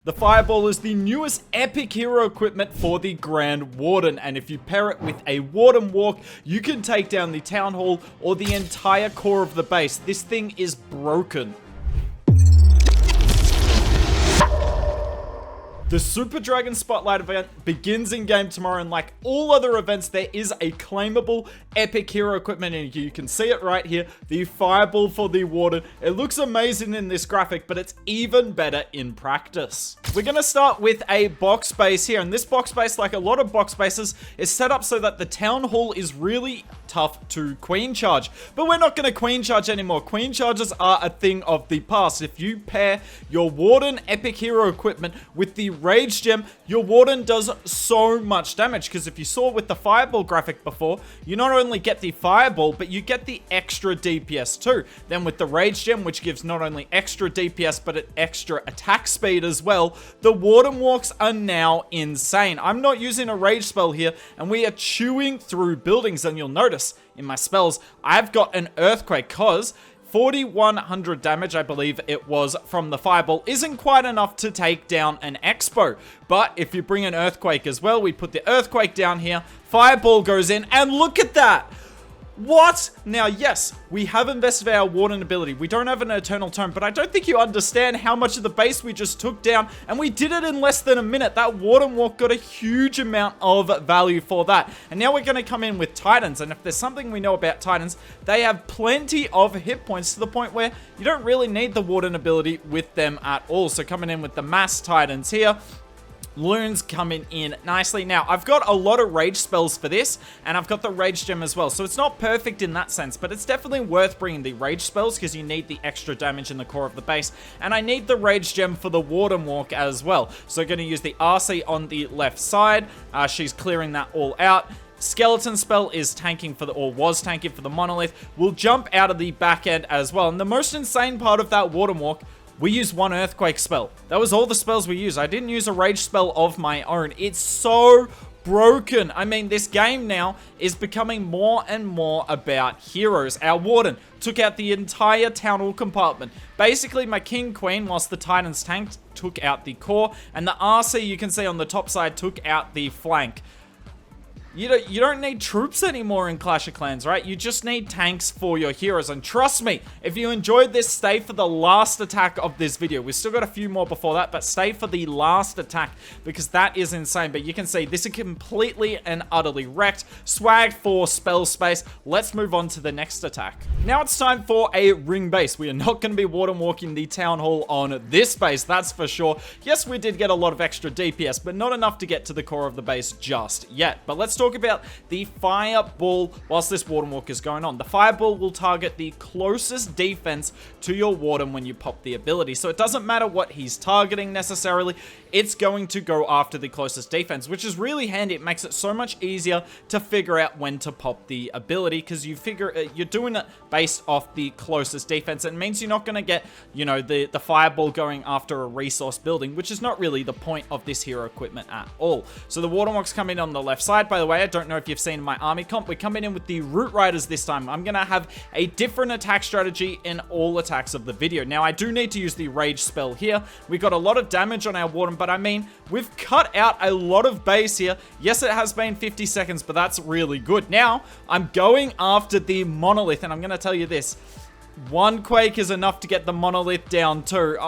The Fireball is the newest epic hero equipment for the Grand Warden, and if you pair it with a Warden Walk, you can take down the Town Hall or the entire core of the base. This thing is broken. The Super Dragon Spotlight event begins in-game tomorrow, and like all other events, there is a claimable epic hero equipment, and you can see it right here, the Fireball for the Warden. It looks amazing in this graphic, but it's even better in practice. We're going to start with a box base here, and this box base, like a lot of box bases, is set up so that the Town Hall is really tough to queen charge. But we're not going to queen charge anymore. Queen charges are a thing of the past. If you pair your Warden epic hero equipment with the Rage Gem, your Warden does so much damage, because if you saw with the Fireball graphic before, you not only get the Fireball, but you get the extra DPS too. Then with the Rage Gem, which gives not only extra DPS, but an extra attack speed as well, the Warden Walks are now insane. I'm not using a Rage spell here, and we are chewing through buildings, and you'll notice in my spells, I've got an Earthquake, because 4,100 damage, I believe it was, from the Fireball isn't quite enough to take down an Expo. But if you bring an Earthquake as well, we put the Earthquake down here, Fireball goes in, and look at that! What? Now, yes, we have invested our Warden ability. We don't have an Eternal Tome, but I don't think you understand how much of the base we just took down, and we did it in less than a minute. That Warden Walk got a huge amount of value for that. And now we're going to come in with Titans, and if there's something we know about Titans, they have plenty of hit points to the point where you don't really need the Warden ability with them at all. So coming in with the Mass Titans here, Loons coming in nicely. Now, I've got a lot of rage spells for this, and I've got the Rage Gem as well, so it's not perfect in that sense, but it's definitely worth bringing the rage spells, because you need the extra damage in the core of the base, and I need the Rage Gem for the Warden Walk as well. So going to use the RC on the left side. She's clearing that all out. Skeleton spell is tanking for the, or was tanking for the Monolith. We'll jump out of the back end as well, and the most insane part of that Warden Walk, we used one Earthquake spell. That was all the spells we used. I didn't use a Rage spell of my own. It's so broken. I mean, this game now is becoming more and more about heroes. Our Warden took out the entire Town Hall compartment. Basically, my King Queen, whilst the Titans tanked, took out the core, and the RC, you can see on the top side, took out the flank. You don't need troops anymore in Clash of Clans, right? You just need tanks for your heroes. And trust me, if you enjoyed this, stay for the last attack of this video. We've still got a few more before that, but stay for the last attack, because that is insane. But you can see this is completely and utterly wrecked. Swag for spell space. Let's move on to the next attack. Now it's time for a ring base. We are not going to be Warden Walking the Town Hall on this base, that's for sure. Yes, we did get a lot of extra DPS, but not enough to get to the core of the base just yet. But let's talk about the Fireball whilst this Warden Walk is going on. The Fireball will target the closest defense to your Warden when you pop the ability. So it doesn't matter what he's targeting necessarily. It's going to go after the closest defense, which is really handy. It makes it so much easier to figure out when to pop the ability, because you figure you're doing it based off the closest defense. It means you're not going to get, you know, the Fireball going after a resource building, which is not really the point of this hero equipment at all. So the Warden Walks come in on the left side. By the way, I don't know if you've seen my army comp. We're coming in with the Root Riders this time. I'm going to have a different attack strategy in all attacks of the video. Now, I do need to use the Rage spell here. We got a lot of damage on our Warden, but I mean, we've cut out a lot of base here. Yes, it has been 50 seconds, but that's really good. Now, I'm going after the Monolith, and I'm going to tell you this. One Quake is enough to get the Monolith down too.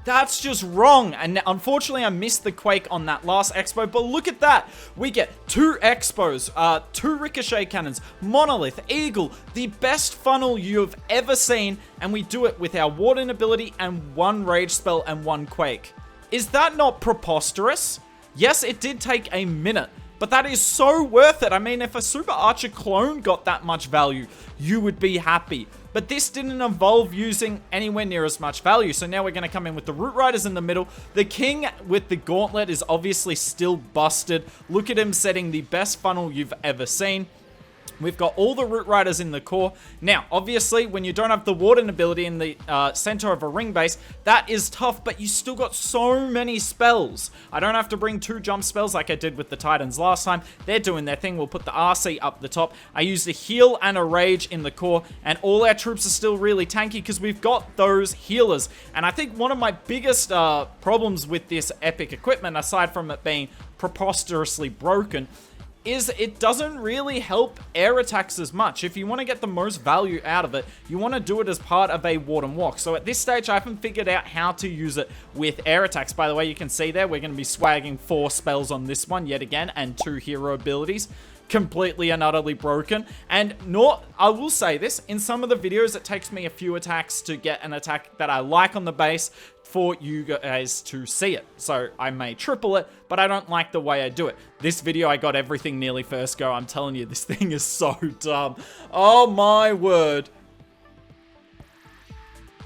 That's just wrong, and unfortunately I missed the Quake on that last Expo, but look at that. We get 2 Expos, 2 Ricochet Cannons, Monolith, Eagle, the best funnel you've ever seen, and we do it with our Warden ability and 1 Rage spell and 1 Quake. Is that not preposterous? Yes, it did take a minute, but that is so worth it. I mean, if a Super Archer clone got that much value, you would be happy. But this didn't involve using anywhere near as much value. So now we're going to come in with the Root Riders in the middle. The King with the Gauntlet is obviously still busted. Look at him setting the best funnel you've ever seen. We've got all the Root Riders in the core. Now, obviously, when you don't have the Warden ability in the center of a ring base, that is tough, but you still got so many spells. I don't have to bring 2 jump spells like I did with the Titans last time. They're doing their thing. We'll put the RC up the top. I used a heal and a rage in the core, and all our troops are still really tanky because we've got those healers. And I think one of my biggest problems with this epic equipment, aside from it being preposterously broken, is it doesn't really help air attacks as much. If you want to get the most value out of it, you want to do it as part of a Warden walk. So at this stage, I haven't figured out how to use it with air attacks. By the way, you can see there, we're going to be swagging 4 spells on this one yet again, and 2 hero abilities. Completely and utterly broken. And I will say this, in some of the videos, it takes me a few attacks to get an attack that I like on the base for you guys to see it. So I may triple it, but I don't like the way I do it. This video, I got everything nearly first go. I'm telling you, this thing is so dumb. Oh my word.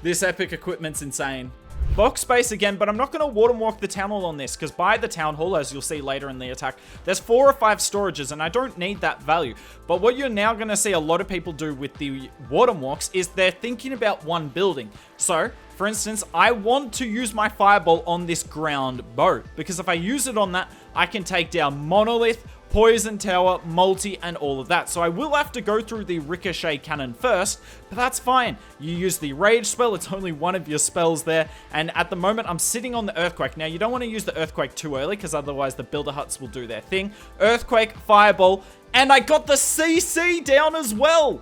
This epic equipment's insane. Box space again, but I'm not going to Warden walk the Town Hall on this, because by the Town Hall, as you'll see later in the attack, there's 4 or 5 storages, and I don't need that value. But what you're now going to see a lot of people do with the Warden walks is they're thinking about one building. So, for instance, I want to use my Fireball on this ground bow, because if I use it on that, I can take down Monolith, Poison Tower, Multi, and all of that. So I will have to go through the Ricochet Cannon first, but that's fine. You use the Rage spell, it's only one of your spells there, and at the moment I'm sitting on the Earthquake. Now you don't want to use the Earthquake too early, because otherwise the Builder Huts will do their thing. Earthquake, Fireball, and I got the CC down as well!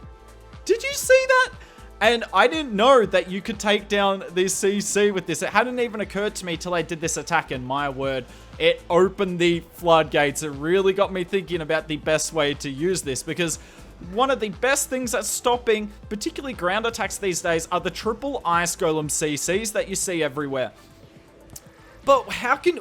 Did you see that? And I didn't know that you could take down the CC with this. It hadn't even occurred to me till I did this attack, and my word, it opened the floodgates. It really got me thinking about the best way to use this, because one of the best things that's stopping, particularly ground attacks these days, are the triple Ice Golem CCs that you see everywhere. But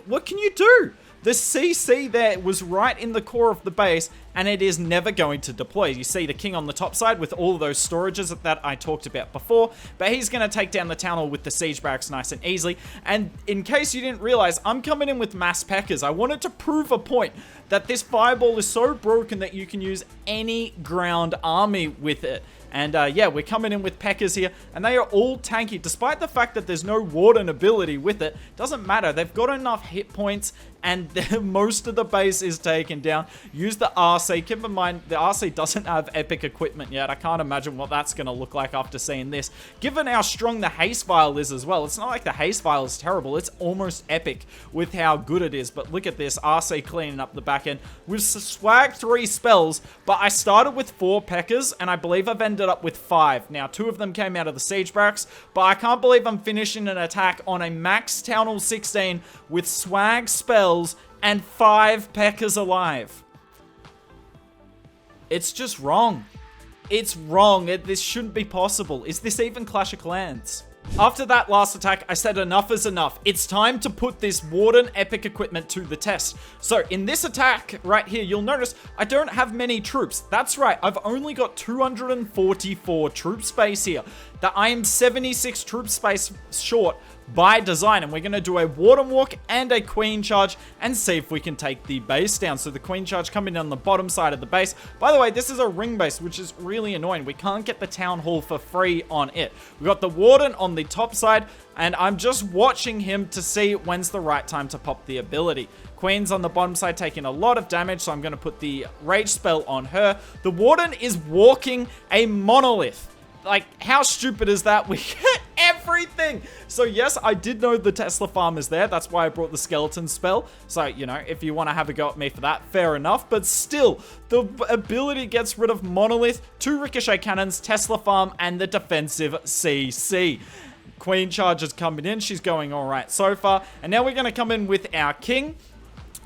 what can you do? The CC there was right in the core of the base, and it is never going to deploy. You see the king on the top side with all of those storages that I talked about before, but he's going to take down the Town Hall with the siege barracks nice and easily. And in case you didn't realize, I'm coming in with mass Peckers. I wanted to prove a point that this Fireball is so broken that you can use any ground army with it. And yeah, we're coming in with Peckers here, and they are all tanky. Despite the fact that there's no Warden ability with it, doesn't matter. They've got enough hit points, and most of the base is taken down. Use the RC. Keep in mind, the RC doesn't have epic equipment yet. I can't imagine what that's going to look like after seeing this. Given how strong the Haste Vial is as well, it's not like the Haste Vial is terrible. It's almost epic with how good it is. But look at this, RC cleaning up the back end. We've swagged 3 spells, but I started with 4 Peckers, and I believe I've ended up with 5. Now, 2 of them came out of the siege barracks, but I can't believe I'm finishing an attack on a max Town Hall 16 with swag spells and 5 Peckers alive. It's just wrong. It's wrong. This shouldn't be possible. Is this even Clash of Clans? After that last attack, I said enough is enough. It's time to put this Warden epic equipment to the test. So in this attack right here, you'll notice I don't have many troops. That's right, I've only got 244 troop space here. That I am 76 troop space short by design, and we're going to do a Warden walk and a Queen charge and see if we can take the base down. So the Queen charge coming on the bottom side of the base. By the way, this is a ring base, which is really annoying. We can't get the Town Hall for free on it. We got the Warden on the top side, and I'm just watching him to see when's the right time to pop the ability. Queen's on the bottom side taking a lot of damage, so I'm going to put the Rage spell on her. The Warden is walking a Monolith. Like, how stupid is that? We get everything. So yes, I did know the Tesla farm is there. That's why I brought the skeleton spell. So, you know, if you want to have a go at me for that, fair enough. But still, the ability gets rid of Monolith, 2 Ricochet Cannons, Tesla farm, and the defensive CC. Queen charge is coming in. She's going all right so far. And now we're going to come in with our king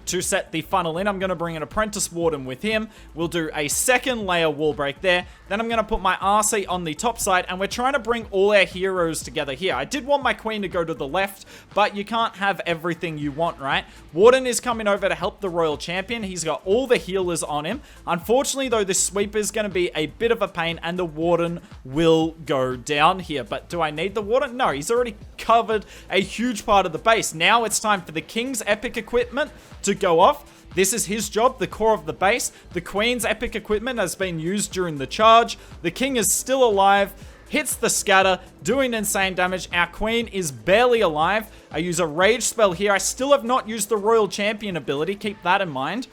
to set the funnel in. I'm going to bring an Apprentice Warden with him. We'll do a second layer wall break there. Then I'm going to put my RC on the top side, and we're trying to bring all our heroes together here. I did want my Queen to go to the left, but you can't have everything you want, right? Warden is coming over to help the Royal Champion. He's got all the healers on him. Unfortunately, though, this sweeper is going to be a bit of a pain, and the Warden will go down here. But do I need the Warden? No, he's already covered a huge part of the base. Now it's time for the King's epic equipment to go off. This is his job, the core of the base. The Queen's epic equipment has been used during the charge. The King is still alive. Hits the scatter, doing insane damage. Our Queen is barely alive. I use a rage spell here. I still have not used the Royal Champion ability. Keep that in mind.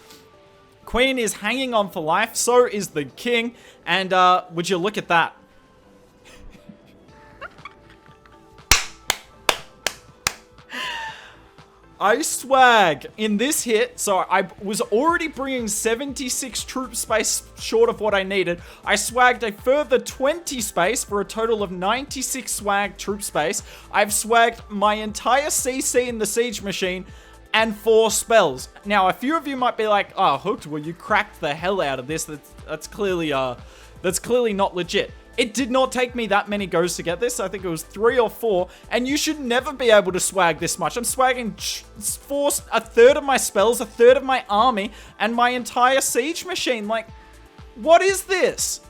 Queen is hanging on for life. So is the King. And would you look at that? I swag in this hit, so I was already bringing 76 troop space short of what I needed. I swagged a further 20 space for a total of 96 swag troop space. I've swagged my entire CC in the Siege Machine and 4 spells. Now, a few of you might be like, oh, Hooked, well, you cracked the hell out of this. That's clearly not legit. It did not take me that many goes to get this. I think it was 3 or 4. And you should never be able to swag this much. I'm swagging a third of my spells, a third of my army, and my entire Siege Machine. Like, what is this?